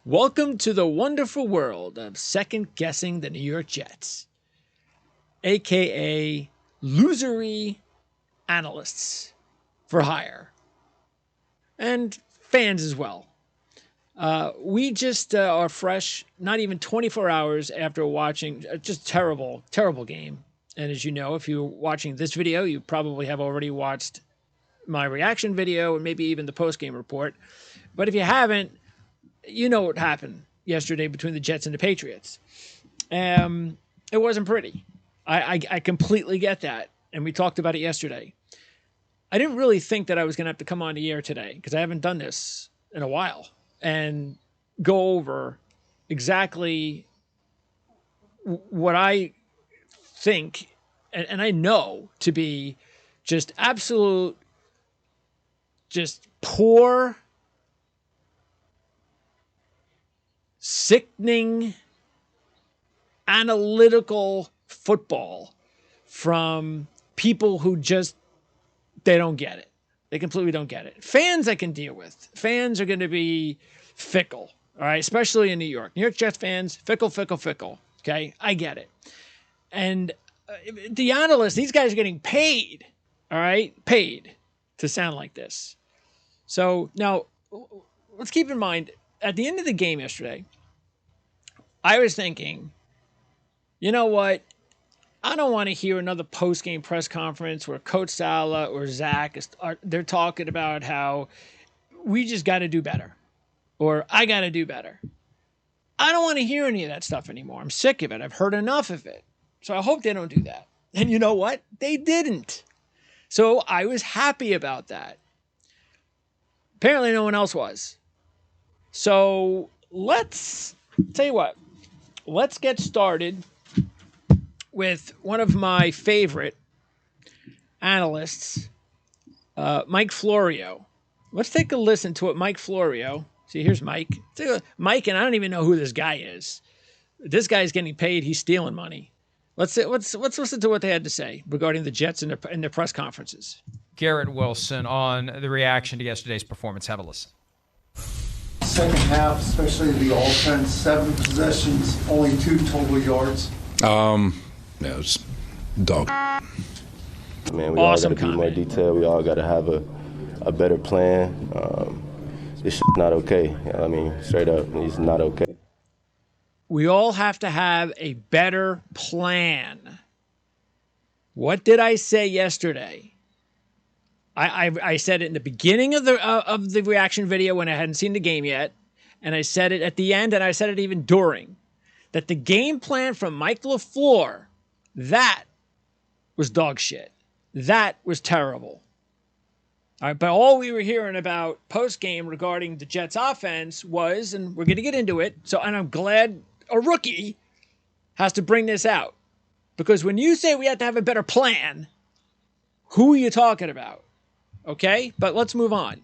Welcome to the wonderful world of second-guessing the New York Jets, a.k.a. losery analysts for hire, and fans as well. We just are fresh, not even 24 hours after watching a just terrible, terrible game. And as you know, if you're watching this video, you probably have already watched my reaction video and maybe even the post-game report. But if you haven't, you know what happened yesterday between the Jets and the Patriots. It wasn't pretty. I completely get that. And we talked about it yesterday. I didn't really think that I was going to have to come on the air today because I haven't done this in a while and go over exactly what I think and I know to be just absolute, just poor, sickening, analytical football from people who just, they don't get it. They completely don't get it. Fans I can deal with. Fans are going to be fickle, all right? Especially in New York. New York Jets fans, fickle, fickle, fickle, okay? I get it. And the analysts, these guys are getting paid, all right? Paid to sound like this. So now, let's keep in mind, at the end of the game yesterday, I was thinking, you know what? I don't want to hear another post-game press conference where Coach Sala or Zach, they're talking about how we just got to do better or I got to do better. I don't want to hear any of that stuff anymore. I'm sick of it. I've heard enough of it. So I hope they don't do that. And you know what? They didn't. So I was happy about that. Apparently no one else was. So let's tell you what. Let's get started with one of my favorite analysts, Mike Florio. Let's take a listen to what Mike Florio. See, here's Mike. Mike, and I don't even know who this guy is. This guy's getting paid. He's stealing money. Let's listen to what they had to say regarding the Jets in their press conferences. Garrett Wilson on the reaction to yesterday's performance. Have a listen. Second half, especially the offense, 7 possessions, only 2 total yards. Yeah, it was dog. Man, we Awesome all got to be more comment. detailed. We all got to have a better plan. This shit's not okay. You know, I mean, straight up, it's not okay. We all have to have a better plan. What did I say yesterday? I said it in the beginning of the reaction video when I hadn't seen the game yet, and I said it at the end, and I said it even during, that the game plan from Mike LaFleur, that was dog shit. That was terrible. All right, but all we were hearing about post-game regarding the Jets offense was, and we're going to get into it, and I'm glad a rookie has to bring this out. Because when you say we have to have a better plan, who are you talking about? Okay, but let's move on.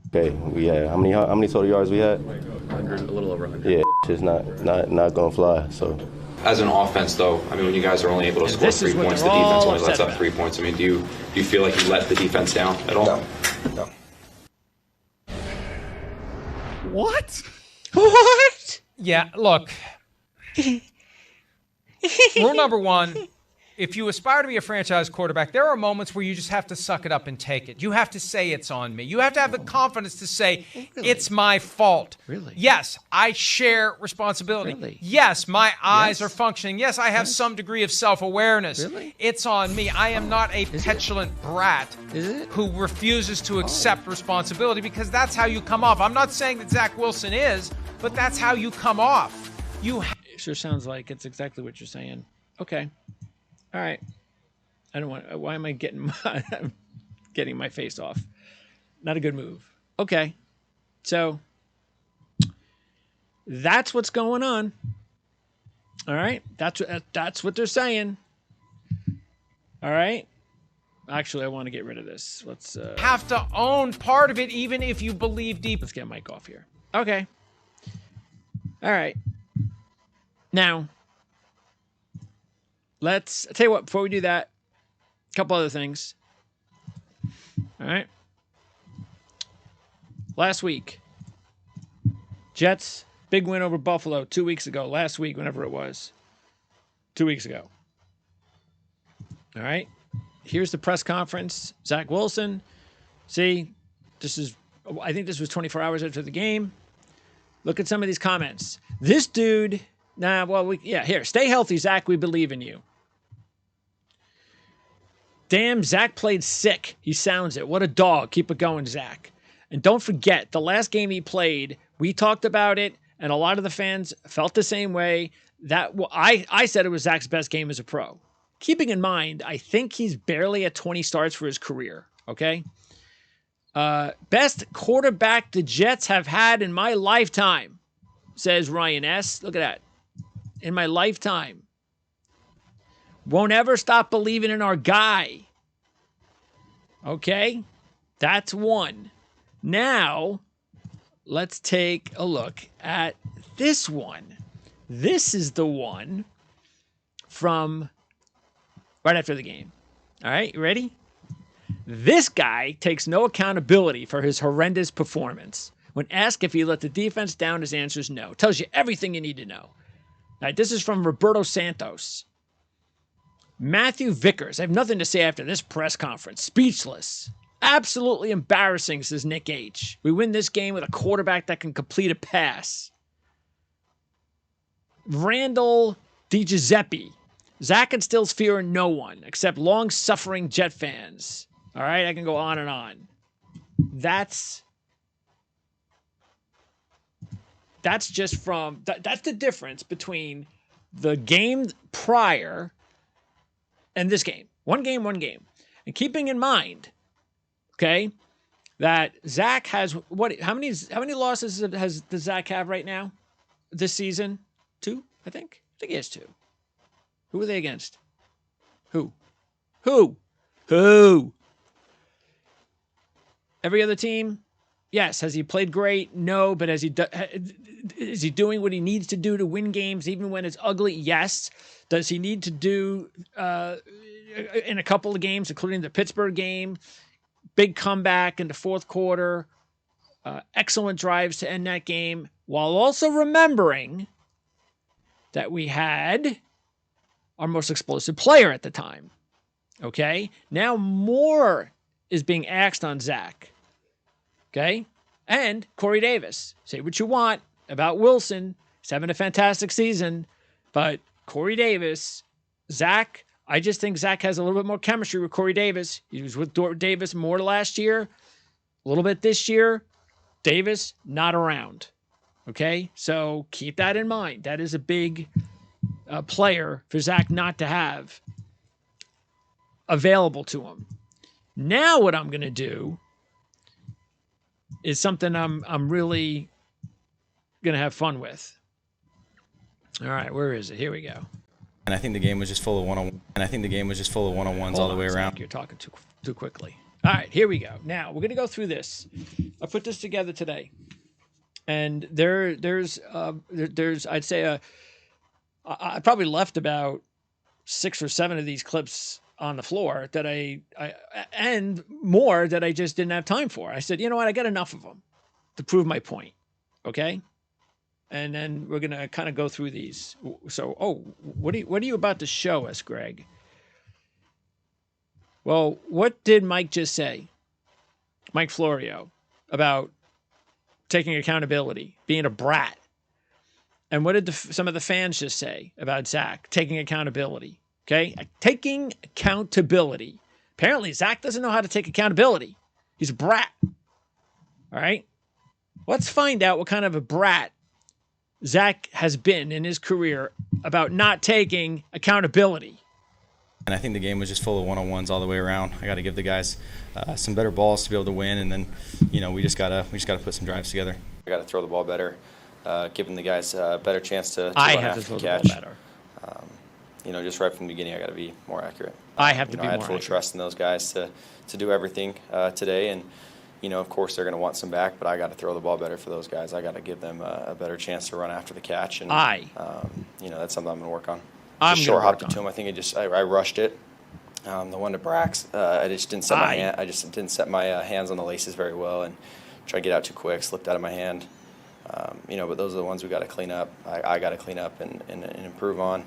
Okay, we had how many total yards we had? 100, a little over 100. Yeah, it's not gonna fly. So As an offense, though, I mean, when you guys are only able to score this is 3 what points, they're the defense all only lets upset up 3 points. I mean, do you feel like you let the defense down at all? No. What? What? Yeah, look. Rule number 1, if you aspire to be a franchise quarterback, there are moments where you just have to suck it up and take it. You have to say it's on me. You have to have the confidence to say, it's my fault. Really? Yes, I share responsibility. Really? Yes, my eyes Yes. are functioning. Yes, I have some degree of self-awareness. Really? It's on me. I am not a petulant brat Is it? who refuses to accept responsibility because that's how you come off. I'm not saying that Zach Wilson is, but that's how you come off. It sure sounds like it's exactly what you're saying. Okay. All right. I don't want. Why am I getting my face off? Not a good move. Okay. So that's what's going on. All right. That's what they're saying. All right. Actually, I want to get rid of this. Let's have to own part of it, even if you believe deep. let's get Mike off here. Okay. All right. Now, I'll tell you what, before we do that, a couple other things. All right. Last week, Jets Big win over Buffalo 2 weeks ago, last week, whenever it was. 2 weeks ago. All right. Here's the press conference. Zach Wilson. See, I think this was 24 hours after the game. Look at some of these comments. This dude, here, stay healthy, Zach. We believe in you. Damn, Zach played sick. He sounds it. What a dog. Keep it going, Zach. And don't forget, the last game he played, we talked about it, and a lot of the fans felt the same way. I said it was Zach's best game as a pro. Keeping in mind, I think he's barely at 20 starts for his career, okay? Best quarterback the Jets have had in my lifetime, says Ryan S. Look at that. In my lifetime. Won't ever stop believing in our guy. Okay? That's one. Now, let's take a look at this one. This is the one from right after the game. All right, you ready? This guy takes no accountability for his horrendous performance. When asked if he let the defense down, his answer is no. Tells you everything you need to know. All right, this is from Roberto Santos. Matthew Vickers. I have nothing to say after this press conference. Speechless. Absolutely embarrassing, says Nick H. We win this game with a quarterback that can complete a pass. Randall DiGiuseppe. Zach instills fear in no one except long-suffering Jet fans. All right, I can go on and on. That's just from... That's the difference between the game prior and this game. One game, one game. And keeping in mind, okay, that Zach has... How many losses does Zach have right now this season? 2, I think. I think he has 2. Who are they against? Who? Every other team? Yes. Has he played great? No. But is he doing what he needs to do to win games even when it's ugly? Yes. Does he need to do in a couple of games, including the Pittsburgh game, big comeback in the fourth quarter, excellent drives to end that game, while also remembering that we had our most explosive player at the time. Okay? Now more is being asked on Zach. Okay? And Corey Davis. Say what you want about Wilson. He's having a fantastic season. But Corey Davis, Zach, I just think Zach has a little bit more chemistry with Corey Davis. He was with Davis more last year. A little bit this year. Davis, not around. Okay? So keep that in mind. That is a big player for Zach not to have available to him. Now what I'm going to do is something I'm really going to have fun with. All right, where is it? Here we go. And I think the game was just full of one-on-ones all the way around. Zach, you're talking too quickly. All right, here we go. Now we're going to go through this. I put this together today, and there's I'd say I probably left about 6 or 7 of these clips on the floor that I and more that I just didn't have time for. I said, you know what? I got enough of them to prove my point. Okay. And then we're going to kind of go through these. So, what are you about to show us, Greg? Well, what did Mike just say? Mike Florio, about taking accountability, being a brat. And what did some of the fans just say about Zach taking accountability? Okay, taking accountability. Apparently, Zach doesn't know how to take accountability. He's a brat. All right, let's find out what kind of a brat Zach has been in his career about not taking accountability. And I think the game was just full of one-on-ones all the way around. I got to give the guys some better balls to be able to win, and then, we just gotta put some drives together. I got to throw the ball better, giving the guys a better chance to I run have to after throw the the ball catch. better. Just right from the beginning, I got to be more accurate. I have to be more I had accurate. full trust in those guys to do everything today, and of course they're going to want some back, but I got to throw the ball better for those guys. I got to give them a better chance to run after the catch, and that's something I'm going to work on. I'm Just gonna short hopped work it to on. him. I think I rushed it. The one to Brax, I just didn't set my hands on the laces very well, and tried to get out too quick, slipped out of my hand. But those are the ones we got to clean up. I got to clean up and improve on,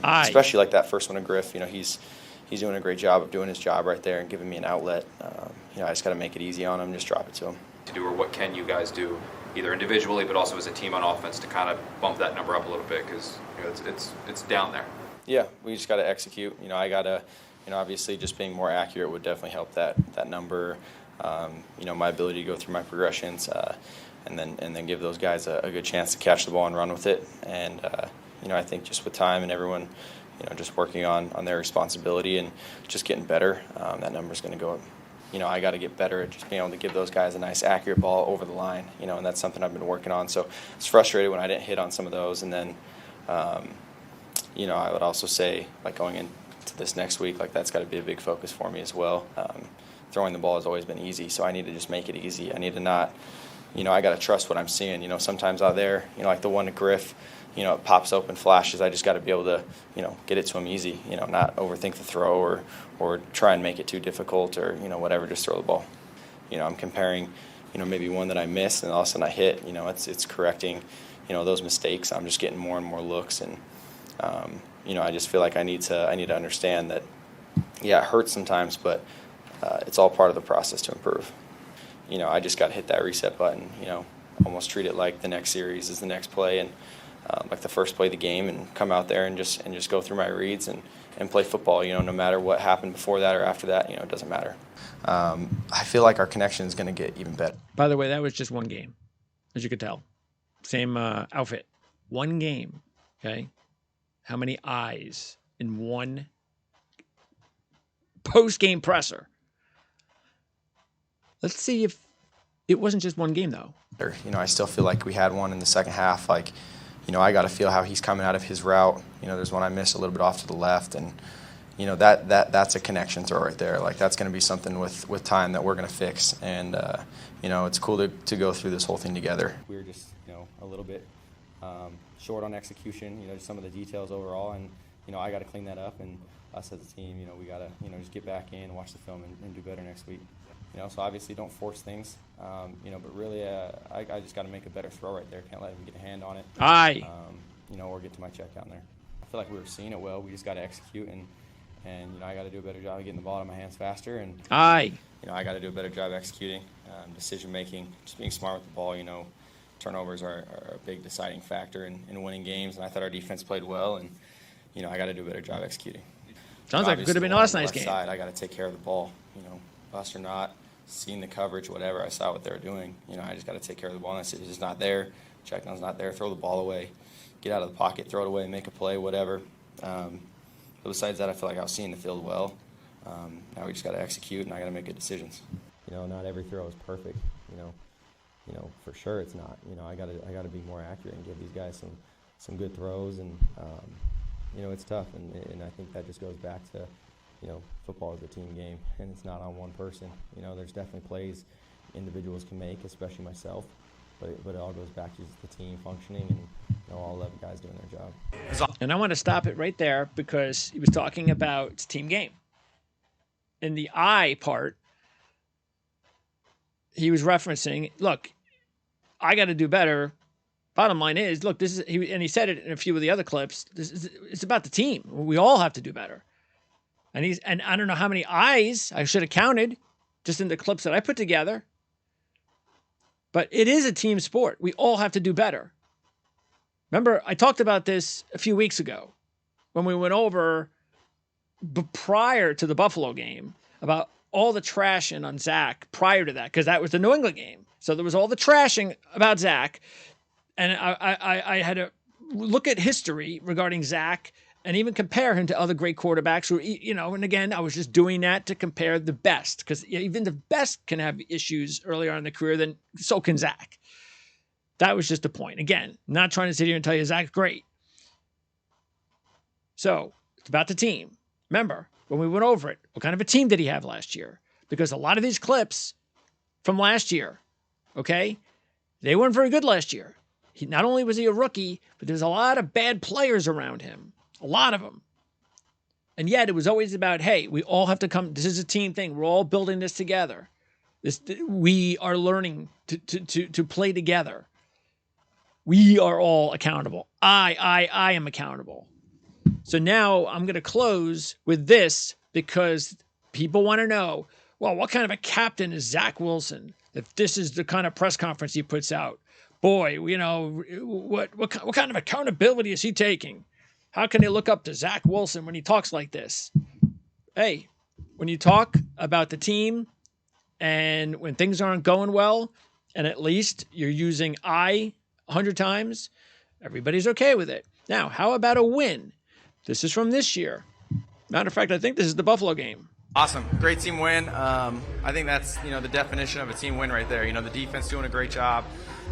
Aye. especially like that first one to Griff. He's doing a great job of doing his job right there and giving me an outlet. I just got to make it easy on him, just drop it to him. To do, or what can you guys do, either individually but also as a team on offense, to kind of bump that number up a little bit, because it's down there. Yeah, we just got to execute. I got to, obviously just being more accurate would definitely help that number. My ability to go through my progressions, and then give those guys a good chance to catch the ball and run with it. And I think just with time and everyone, just working on their responsibility and just getting better, that number is going to go up. I got to get better at just being able to give those guys a nice, accurate ball over the line, and that's something I've been working on. So it's frustrated when I didn't hit on some of those. And then, I would also say, like, going into this next week, like, that's got to be a big focus for me as well. Throwing the ball has always been easy, so I need to just make it easy. I need to not, I got to trust what I'm seeing. Sometimes out there, like the one to Griff, it pops open, flashes. I just got to be able to, get it to him easy, not overthink the throw or try and make it too difficult or, whatever, just throw the ball. I'm comparing, maybe one that I missed and all of a sudden I hit, it's correcting, those mistakes. I'm just getting more and more looks. And, I just feel like I need to understand that, yeah, it hurts sometimes, but it's all part of the process to improve. I just got to hit that reset button, almost treat it like the next series is the next play and like the first play of the game, and come out there and just go through my reads and play football, no matter what happened before that or after that, it doesn't matter. I feel like our connection is going to get even better. By the way, that was just one game, as you could tell. Same outfit. One game, okay? How many eyes in one post-game presser? Let's see if it wasn't just one game, though. I still feel like we had one in the second half. Like, I got to feel how he's coming out of his route. There's one I missed a little bit off to the left, and that's a connection throw right there. Like, that's going to be something with time that we're going to fix. And it's cool to go through this whole thing together. We were just a little bit short on execution. Just some of the details overall, and I got to clean that up. And us as a team, we got to just get back in, watch the film, and do better next week. So obviously don't force things, but really I just got to make a better throw right there. Can't let him get a hand on it. Aye. Or get to my check down there. I feel like we were seeing it well. We just got to execute, and I got to do a better job of getting the ball out of my hands faster. And Aye. I got to do a better job executing, decision making, just being smart with the ball. Turnovers are a big deciding factor in winning games, and I thought our defense played well, and I got to do a better job executing. Sounds like it could have been last night's game. Side, I got to take care of the ball. Bust or not, seeing the coverage, whatever, I saw what they were doing. I just got to take care of the ball. And it's just not there. Check down's not there. Throw the ball away. Get out of the pocket, throw it away, make a play, whatever. But besides that, I feel like I was seeing the field well. Now we just got to execute, and I got to make good decisions. Not every throw is perfect. For sure it's not. I got to be more accurate and give these guys some good throws, and it's tough. And I think that just goes back to football is a team game, and it's not on one person. There's definitely plays individuals can make, especially myself, but it all goes back to just the team functioning and all 11 guys doing their job. And I want to stop it right there, because he was talking about team game. In the I part, he was referencing, look, I got to do better. Bottom line is, look, this is, and he said it in a few of the other clips, it's about the team. We all have to do better. And I don't know how many eyes I should have counted just in the clips that I put together. But it is a team sport. We all have to do better. Remember, I talked about this a few weeks ago when we went over prior to the Buffalo game about all the trashing on Zach prior to that, because that was the New England game. So there was all the trashing about Zach. And I had to look at history regarding Zach and even compare him to other great quarterbacks who, and again, I was just doing that to compare the best, because even the best can have issues earlier on in the career, then so can Zach. That was just the point. Again, not trying to sit here and tell you Zach's great. So it's about the team. Remember, when we went over it, what kind of a team did he have last year? Because a lot of these clips from last year, okay, they weren't very good last year. Not only was he a rookie, but there's a lot of bad players around him. A lot of them. And yet it was always about, hey, we all have to come. This is a team thing. We're all building this together. We are learning to play together. We are all accountable. I am accountable. So now I'm going to close with this because people want to know, well, what kind of a captain is Zach Wilson? If this is the kind of press conference he puts out, boy, what kind of accountability is he taking? How can they look up to Zach Wilson when he talks like this? Hey, when you talk about the team and when things aren't going well, and at least you're using 100 times, everybody's okay with it. Now, how about a win? This is from this year. Matter of fact, I think this is the Buffalo game. Awesome. Great team win. I think that's, the definition of a team win right there. The defense doing a great job.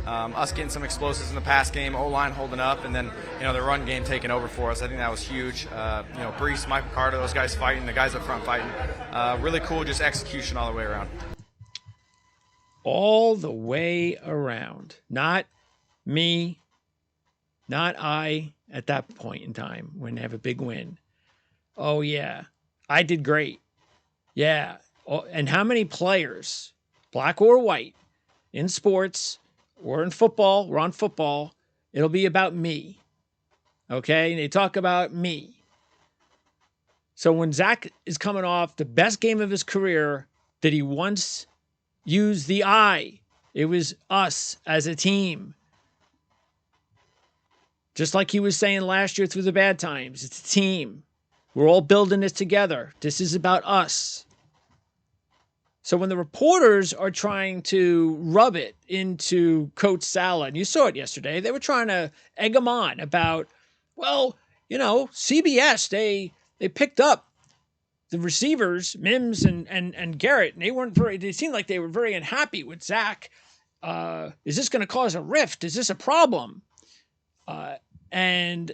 Us getting some explosives in the pass game, O-line holding up, and then, the run game taking over for us. I think that was huge. Brees, Michael Carter, those guys fighting, the guys up front fighting. Really cool, just execution all the way around. All the way around. Not me, not I at that point in time when they have a big win. Oh, yeah, I did great. Yeah. Oh, and how many players, black or white, in sports or in football, we're on football, it'll be about me. Okay? And they talk about me. So when Zach is coming off the best game of his career, did he once use the I? It was us as a team. Just like he was saying last year through the bad times, it's a team. We're all building this together. This is about us. So when the reporters are trying to rub it into Coach Saleh, and you saw it yesterday, they were trying to egg him on about, well, CBS, they picked up the receivers, Mims and Garrett, and they seemed like they were very unhappy with Zach. Is this going to cause a rift? Is this a problem? And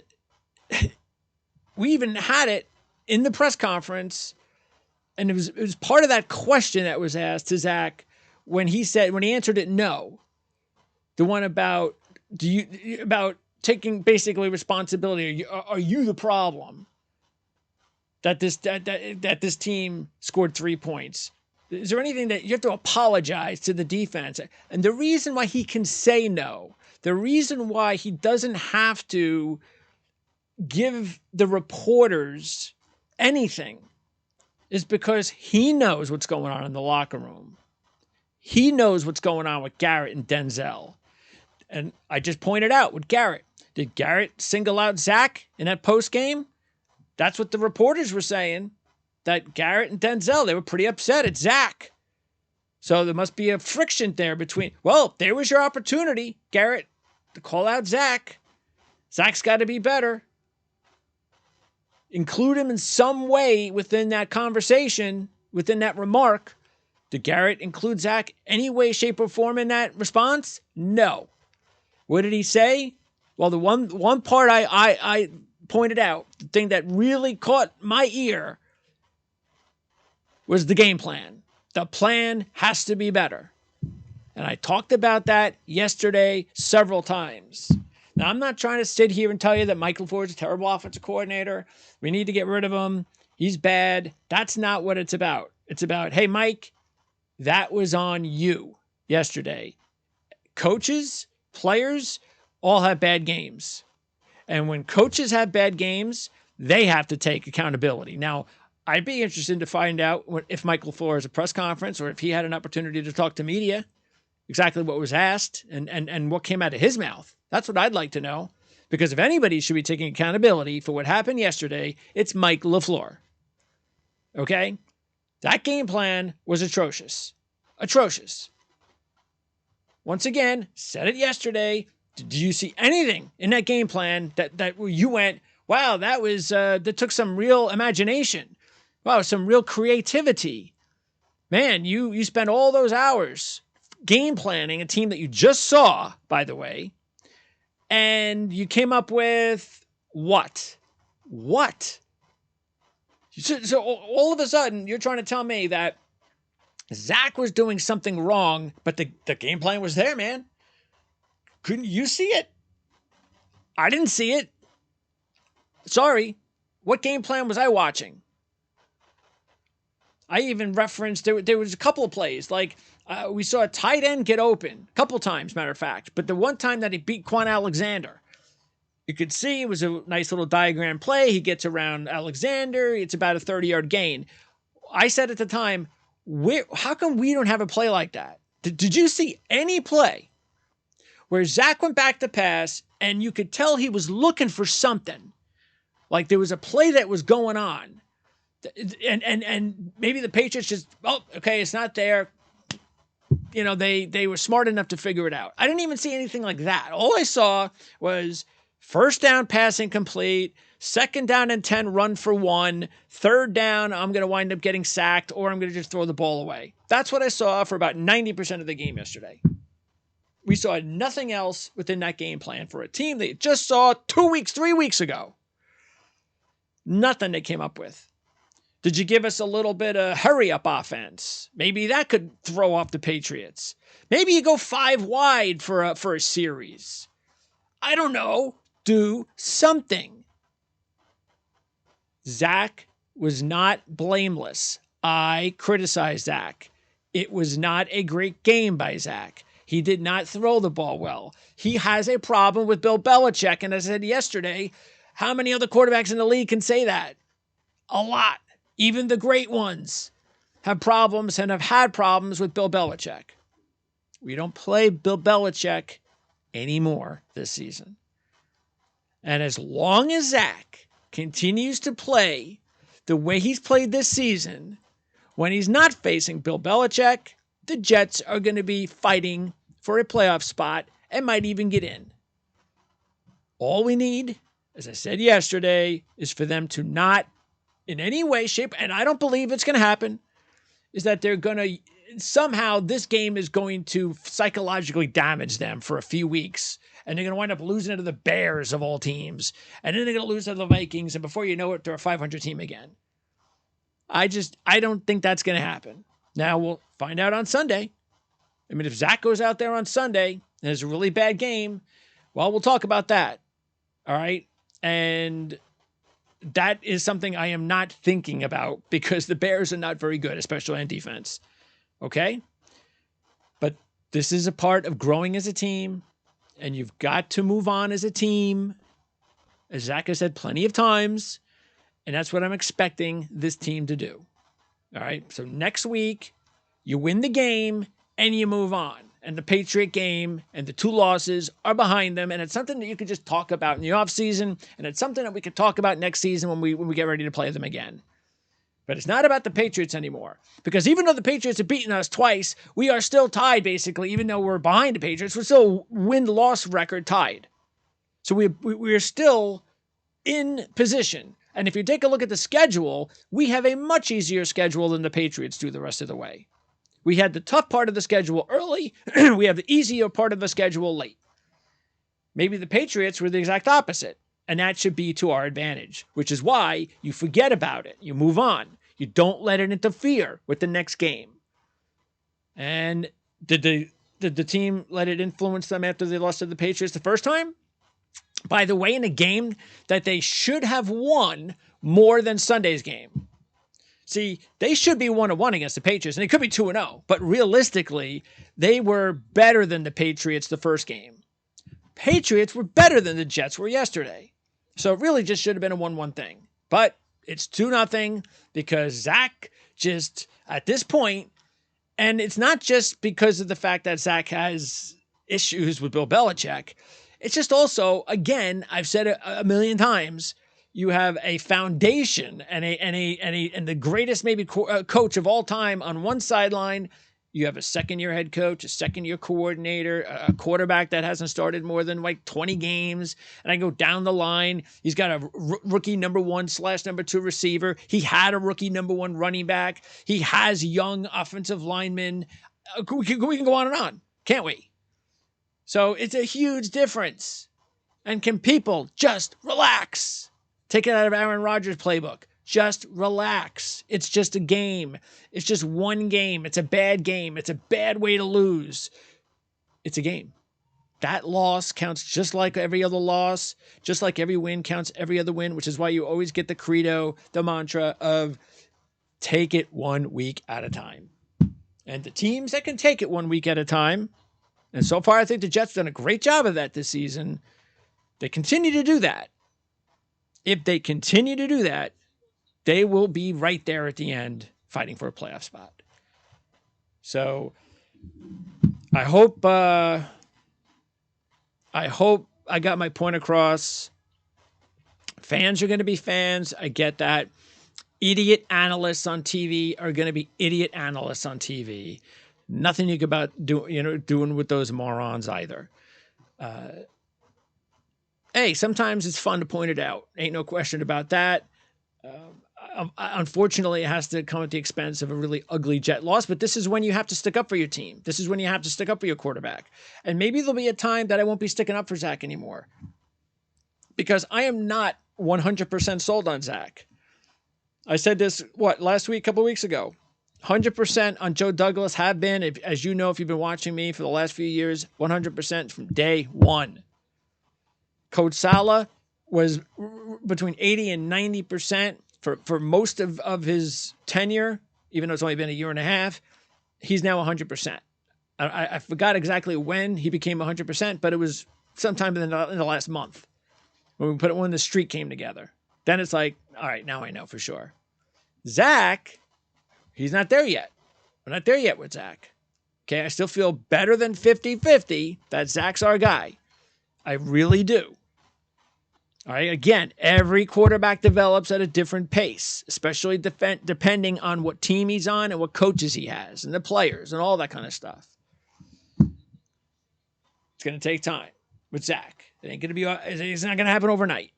we even had it in the press conference, and it was part of that question that was asked to Zach when he answered it no. The one about taking basically responsibility. Are you the problem that this team scored 3 points? Is there anything that you have to apologize to the defense? And the reason why he can say no, the reason why he doesn't have to give the reporters anything is because he knows what's going on in the locker room. He knows what's going on with Garrett and Denzel. And I just pointed out with Garrett. Did Garrett single out Zach in that post game? That's what the reporters were saying, that Garrett and Denzel, they were pretty upset at Zach. So there must be a friction there between, well, there was your opportunity, Garrett, to call out Zach. Zach's got to be better. Include him in some way within that conversation, within that remark. Did Garrett include Zach any way, shape, or form in that response? No. What did he say? Well, the one part I pointed out, the thing that really caught my ear was the game plan. The plan has to be better. And I talked about that yesterday several times. Now, I'm not trying to sit here and tell you that Mike LaFleur is a terrible offensive coordinator. We need to get rid of him. He's bad. That's not what it's about. It's about, hey, Mike, that was on you yesterday. Coaches, players, all have bad games. And when coaches have bad games, they have to take accountability. Now, I'd be interested to find out if Mike LaFleur has a press conference or if he had an opportunity to talk to media, exactly what was asked and what came out of his mouth. That's what I'd like to know. Because if anybody should be taking accountability for what happened yesterday, it's Mike LaFleur. Okay? That game plan was atrocious. Atrocious. Once again, said it yesterday. Did you see anything in that game plan that you went, wow, that took some real imagination. Wow, some real creativity. Man, you spent all those hours game planning a team that you just saw, by the way, and you came up with what? What? So all of a sudden, you're trying to tell me that Zach was doing something wrong, but the game plan was there, man. Couldn't you see it? I didn't see it. Sorry. What game plan was I watching? I even referenced, there was a couple of plays. Like, We saw a tight end get open a couple times, matter of fact. But the one time that he beat Quan Alexander, you could see it was a nice little diagram play. He gets around Alexander. It's about a 30-yard gain. I said at the time, how come we don't have a play like that? Did you see any play where Zach went back to pass and you could tell he was looking for something? Like there was a play that was going on. And maybe the Patriots just, okay, it's not there. You know, they were smart enough to figure it out. I didn't even see anything like that. All I saw was first down passing complete, second down and 10 run for 1, third down I'm going to wind up getting sacked or I'm going to just throw the ball away. That's what I saw for about 90% of the game yesterday. We saw nothing else within that game plan for a team that just saw 3 weeks ago. Nothing they came up with. Did you give us a little bit of hurry-up offense? Maybe that could throw off the Patriots. Maybe you go 5 wide for a series. I don't know. Do something. Zach was not blameless. I criticized Zach. It was not a great game by Zach. He did not throw the ball well. He has a problem with Bill Belichick, and as I said yesterday, how many other quarterbacks in the league can say that? A lot. Even the great ones have problems and have had problems with Bill Belichick. We don't play Bill Belichick anymore this season. And as long as Zach continues to play the way he's played this season, when he's not facing Bill Belichick, the Jets are going to be fighting for a playoff spot and might even get in. All we need, as I said yesterday, is for them to not in any way, shape, and I don't believe it's going to happen, is that they're going to, somehow this game is going to psychologically damage them for a few weeks, and they're going to wind up losing to the Bears of all teams, and then they're going to lose to the Vikings, and before you know it, they're a 500 team again. I don't think that's going to happen. Now, we'll find out on Sunday. I mean, if Zach goes out there on Sunday and has a really bad game, well, we'll talk about that. All right? And that is something I am not thinking about because the Bears are not very good, especially on defense. Okay? But this is a part of growing as a team, and you've got to move on as a team, as Zach has said plenty of times, and that's what I'm expecting this team to do. All right? So next week, you win the game, and you move on. And the Patriot game and the 2 losses are behind them. And it's something that you could just talk about in the offseason. And it's something that we could talk about next season when we get ready to play them again. But it's not about the Patriots anymore. Because even though the Patriots have beaten us twice, we are still tied, basically. Even though we're behind the Patriots, we're still win-loss record tied. So we're still in position. And if you take a look at the schedule, we have a much easier schedule than the Patriots do the rest of the way. We had the tough part of the schedule early. We have the easier part of the schedule late. Maybe the Patriots were the exact opposite, and that should be to our advantage, which is why you forget about it. You move on. You don't let it interfere with the next game. And did the team let it influence them after they lost to the Patriots the first time? By the way, in a game that they should have won more than Sunday's game. See, they should be 1-1 against the Patriots, and they could be 2-0. But realistically, they were better than the Patriots the first game. Patriots were better than the Jets were yesterday. So it really just should have been a 1-1 thing. But it's 2-0 because Zach just, at this point, and it's not just because of the fact that Zach has issues with Bill Belichick. It's just also, again, I've said it a million times, you have a foundation and the greatest maybe coach of all time on one sideline. You have a second-year head coach, a second-year coordinator, a quarterback that hasn't started more than like 20 games. And I go down the line. He's got a rookie number 1/number 2 receiver. He had a rookie number 1 running back. He has young offensive linemen. We can go on, can't we? So it's a huge difference. And can people just relax? Take it out of Aaron Rodgers' playbook. Just relax. It's just a game. It's just one game. It's a bad game. It's a bad way to lose. It's a game. That loss counts just like every other loss, just like every win counts every other win, which is why you always get the credo, the mantra of take it 1 week at a time. And the teams that can take it 1 week at a time, and so far I think the Jets done a great job of that this season. They continue to do that. If they continue to do that, they will be right there at the end fighting for a playoff spot. So I hope I got my point across. Fans are going to be fans. I get that. Idiot analysts on TV are going to be idiot analysts on TV. Nothing you can about doing with those morons either. Hey, sometimes it's fun to point it out. Ain't no question about that. Unfortunately, it has to come at the expense of a really ugly Jet loss, but this is when you have to stick up for your team. This is when you have to stick up for your quarterback. And maybe there'll be a time that I won't be sticking up for Zach anymore, because I am not 100% sold on Zach. I said this, last week, a couple of weeks ago. 100% on Joe Douglas have been, as you know, if you've been watching me for the last few years, 100% from day one. Coach Saleh was between 80 and 90% for most of his tenure, even though it's only been a year and a half. He's now 100%. I forgot exactly when he became 100%, but it was sometime in the last month when the streak came together. Then it's like, all right, now I know for sure. Zach, he's not there yet. We're not there yet with Zach. Okay, I still feel better than 50-50 that Zach's our guy. I really do. All right, again, every quarterback develops at a different pace, especially depending on what team he's on and what coaches he has and the players and all that kind of stuff. It's going to take time with Zach. It's not going to happen overnight.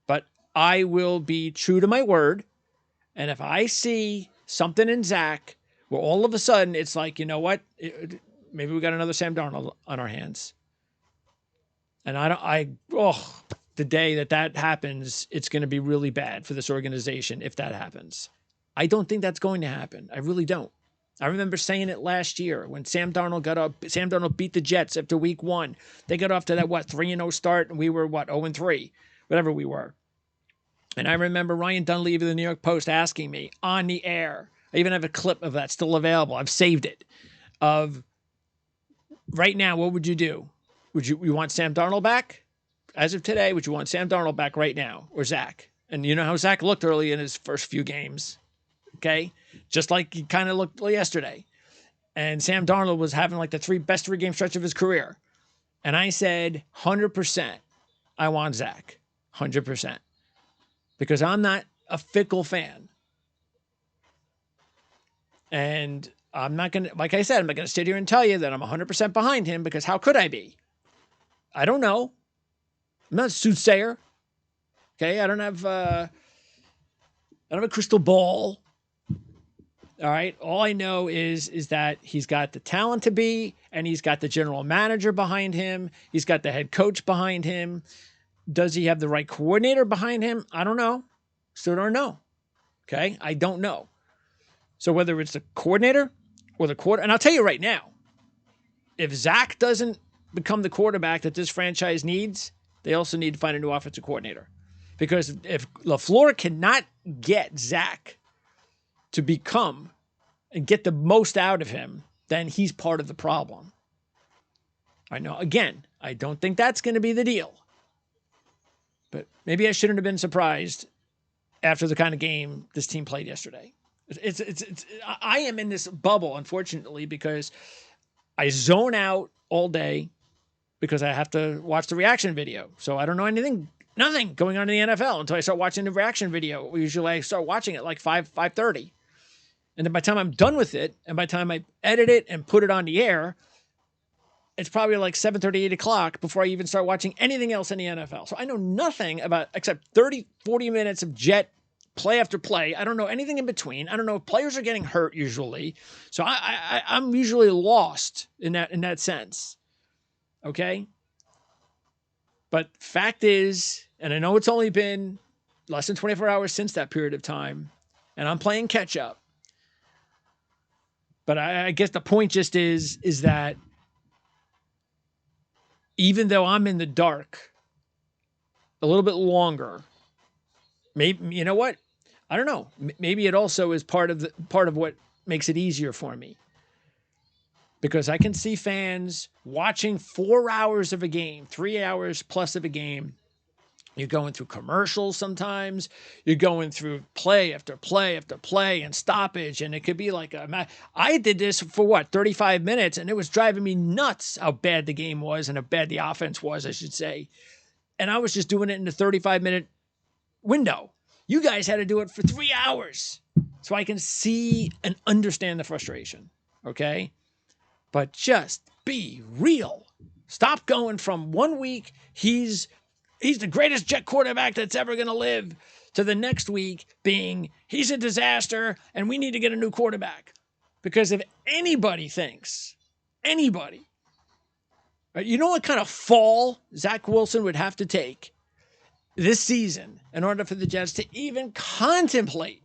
But I will be true to my word. And if I see something in Zach where all of a sudden it's like, you know what? Maybe we got another Sam Darnold on our hands. And the day that happens, it's going to be really bad for this organization if that happens. I don't think that's going to happen. I really don't. I remember saying it last year when Sam Darnold got up. Sam Darnold beat the Jets after week 1. They got off to that 3-0 start, and we were 0-3, whatever we were. And I remember Ryan Dunleavy of the New York Post asking me on the air. I even have a clip of that still available. I've saved it. Of right now, what would you do? Would you want Sam Darnold back? As of today, would you want Sam Darnold back right now or Zach? And you know how Zach looked early in his first few games. Okay? Just like he kind of looked yesterday. And Sam Darnold was having like the best three-game stretch of his career. And I said, 100%, I want Zach. 100%. Because I'm not a fickle fan. And I'm not going to, like I said, I'm not going to sit here and tell you that I'm 100% behind him, because how could I be? I don't know. I'm not a soothsayer. Okay, I don't have a crystal ball. All right, all I know is that he's got the talent to be, and he's got the general manager behind him. He's got the head coach behind him. Does he have the right coordinator behind him? I don't know. Still don't know. Okay, I don't know. So whether it's the coordinator or the quarter, and I'll tell you right now, if Zach doesn't become the quarterback that this franchise needs, they also need to find a new offensive coordinator. Because if LaFleur cannot get Zach to become and get the most out of him, then he's part of the problem. I know, again, I don't think that's going to be the deal. But maybe I shouldn't have been surprised after the kind of game this team played yesterday. I am in this bubble, unfortunately, because I zone out all day because I have to watch the reaction video. So I don't know nothing going on in the NFL until I start watching the reaction video. Usually I start watching it like 5:30. And then by the time I'm done with it, and by the time I edit it and put it on the air, it's probably like 7:30, 8 o'clock before I even start watching anything else in the NFL. So I know nothing about, except 30, 40 minutes of Jet play after play. I don't know anything in between. I don't know if players are getting hurt usually. So I'm usually lost in that sense. Okay? But fact is, and I know it's only been less than 24 hours since that period of time, and I'm playing catch up. But I guess the point just is that even though I'm in the dark a little bit longer, maybe, you know what? I don't know. Maybe it also is part of what makes it easier for me. because I can see fans watching 4 hours of a game, 3 hours plus of a game. You're going through commercials sometimes. You're going through play after play after play and stoppage. And it could be like I did this for what, 35 minutes, and it was driving me nuts how bad the game was and how bad the offense was, I should say. And I was just doing it in a 35-minute window. You guys had to do it for 3 hours. So I can see and understand the frustration. Okay? But just be real. Stop going from 1 week, he's the greatest Jet quarterback that's ever going to live, to the next week being, he's a disaster and we need to get a new quarterback. Because if anybody thinks, you know what kind of fall Zach Wilson would have to take this season in order for the Jets to even contemplate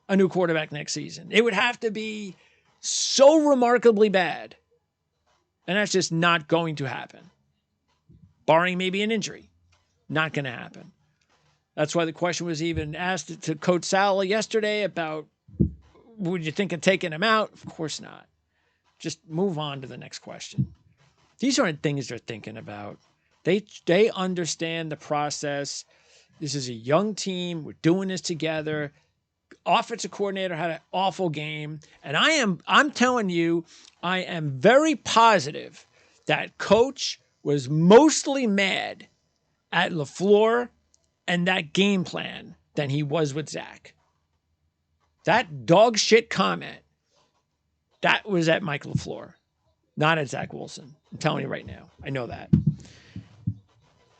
a new quarterback next season? It would have to be so remarkably bad. And that's just not going to happen. Barring maybe an injury. Not going to happen. That's why the question was even asked to Coach Sala yesterday about, would you think of taking him out? Of course not. Just move on to the next question. These aren't things they're thinking about. They understand the process. This is a young team. We're doing this together. Offensive coordinator had an awful game. And I'm telling you, I am very positive that coach was mostly mad at LaFleur and that game plan than he was with Zach. That dog shit comment, that was at Mike LaFleur, not at Zach Wilson. I'm telling you right now. I know that.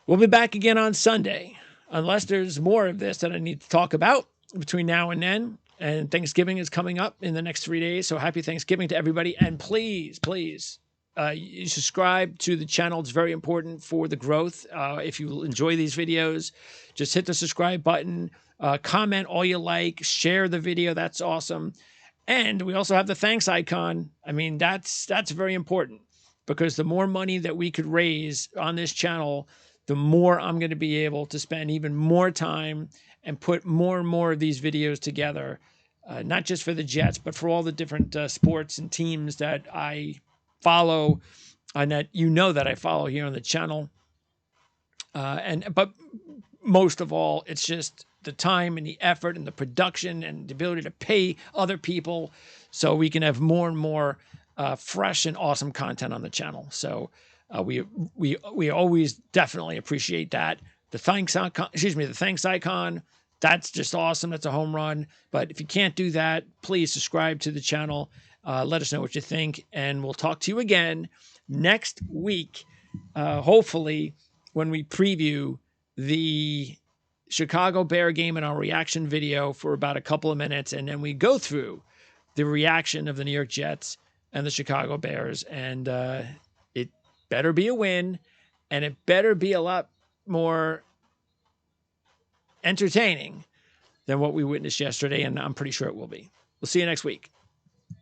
We'll be back again on Sunday, unless there's more of this that I need to talk about between now and then. And Thanksgiving is coming up in the next 3 days. So happy Thanksgiving to everybody. And please, you subscribe to the channel. It's very important for the growth. If you enjoy these videos, just hit the subscribe button, comment all you like, share the video. That's awesome. And we also have the thanks icon. I mean, that's very important, because the more money that we could raise on this channel, the more I'm going to be able to spend even more time and put more and more of these videos together, not just for the Jets, but for all the different sports and teams that I follow, and that you know that I follow here on the channel. But most of all, it's just the time and the effort and the production and the ability to pay other people so we can have more and more fresh and awesome content on the channel. So we always definitely appreciate that. The thanks icon, that's just awesome. That's a home run. But if you can't do that, please subscribe to the channel. Let us know what you think, and we'll talk to you again next week, hopefully, when we preview the Chicago Bear game in our reaction video for about a couple of minutes, and then we go through the reaction of the New York Jets and the Chicago Bears, and it better be a win, and it better be a lot more entertaining than what we witnessed yesterday, and I'm pretty sure it will be. We'll see you next week.